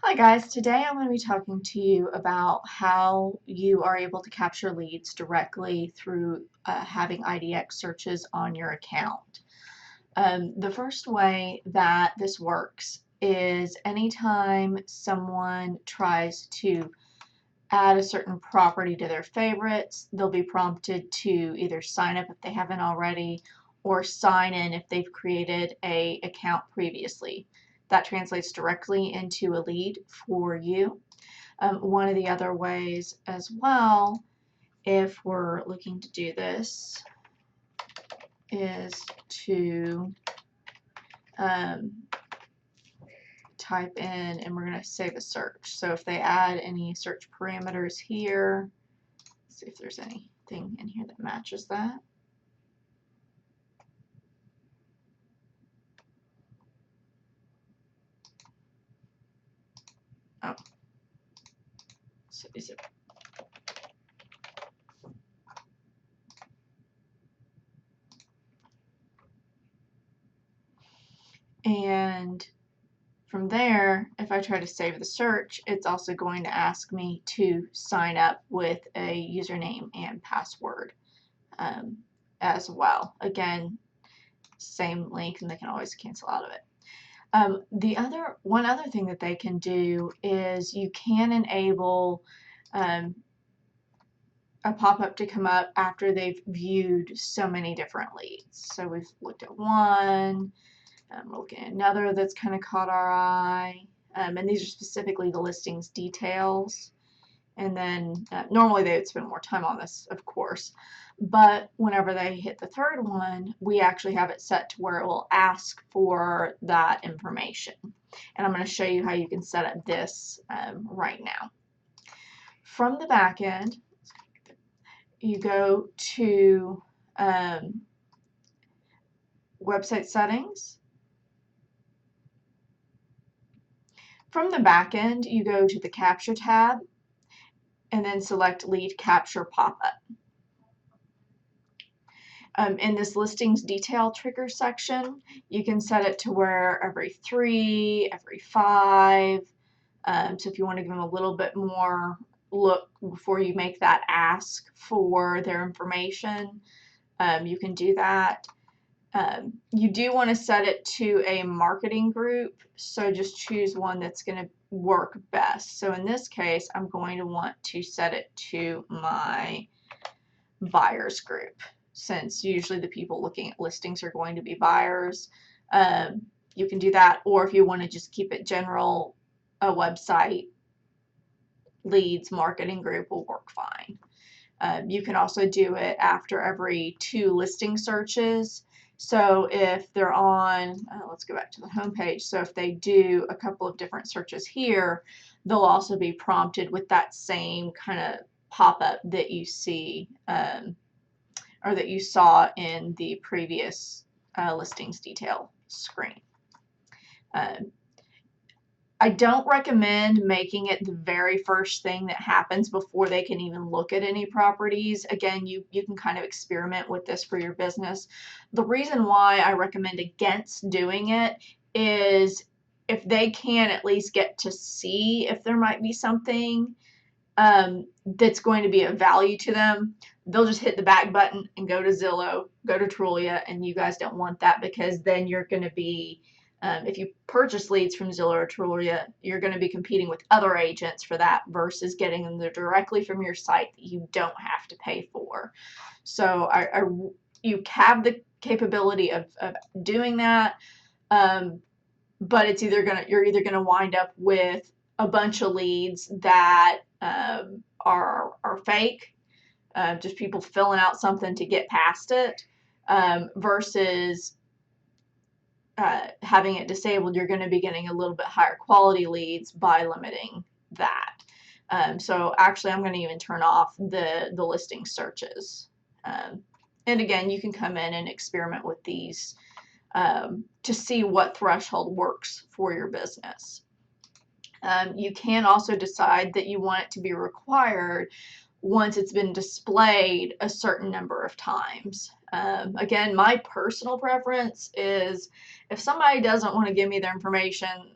Hi guys, today I'm going to be talking to you about how you are able to capture leads directly through having IDX searches on your account. The first way that this works is anytime someone tries to add a certain property to their favorites, they'll be prompted to either sign up if they haven't already or sign in if they've created an account previously. That translates directly into a lead for you. One of the other ways as well, if we're looking to do this, is to type in, and we're going to save a search. So if they add any search parameters here, let's see if there's anything in here that matches that. Oh, so is it? And from there, if I try to save the search, it's also going to ask me to sign up with a username and password as well. Again, same link, and they can always cancel out of it. One other thing that they can do is you can enable a pop-up to come up after they've viewed so many different leads. So we've looked at one, we're looking at another that's kind of caught our eye, and these are specifically the listings details. And then normally they would spend more time on this, of course, but whenever they hit the third one, we actually have it set to where it will ask for that information. And I'm going to show you how you can set up this right now. From the back end, you go to website settings. From the back end, you go to the capture tab and then select lead capture pop-up. In this listings detail trigger section, you can set it to where every 3, every 5. So if you want to give them a little bit more look before you make that ask for their information, you can do that. You do want to set it to a marketing group, so just choose one that's going to work best. So in this case, I'm going to want to set it to my buyers group, since usually the people looking at listings are going to be buyers. You can do that, or if you want to just keep it general, a website leads marketing group will work fine. You can also do it after every 2 listing searches. So if they're on, let's go back to the home page. So if they do a couple of different searches here, they'll also be prompted with that same kind of pop-up that you see or that you saw in the previous listings detail screen. I don't recommend making it the very first thing that happens before they can even look at any properties. Again, you can kind of experiment with this for your business. The reason why I recommend against doing it is if they can at least get to see if there might be something that's going to be of value to them, they'll just hit the back button and go to Zillow, go to Trulia, and you guys don't want that, because then you're going to be if you purchase leads from Zillow or Trulia, you're going to be competing with other agents for that versus getting them directly from your site that you don't have to pay for. So you have the capability of doing that, but it's you're either going to wind up with a bunch of leads that are fake, just people filling out something to get past it, versus having it disabled. You're going to be getting a little bit higher quality leads by limiting that. So actually, I'm going to even turn off the listing searches. And again, you can come in and experiment with these to see what threshold works for your business. You can also decide that you want it to be required once it's been displayed a certain number of times. Again, my personal preference is if somebody doesn't want to give me their information,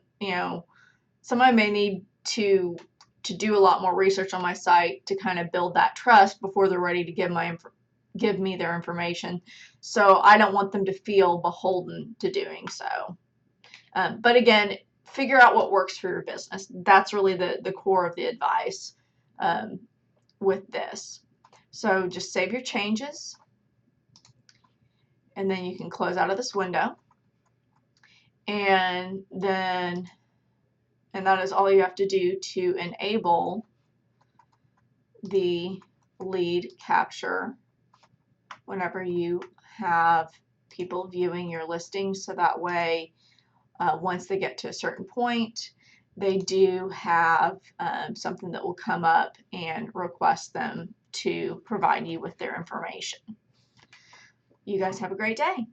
somebody may need to do a lot more research on my site to kind of build that trust before they're ready to give me their information. So I don't want them to feel beholden to doing so. But again, figure out what works for your business. That's really the core of the advice with this. So just save your changes, and then you can close out of this window. And that is all you have to do to enable the lead capture whenever you have people viewing your listing. So that way, once they get to a certain point, they do have something that will come up and request them to provide you with their information. You guys have a great day.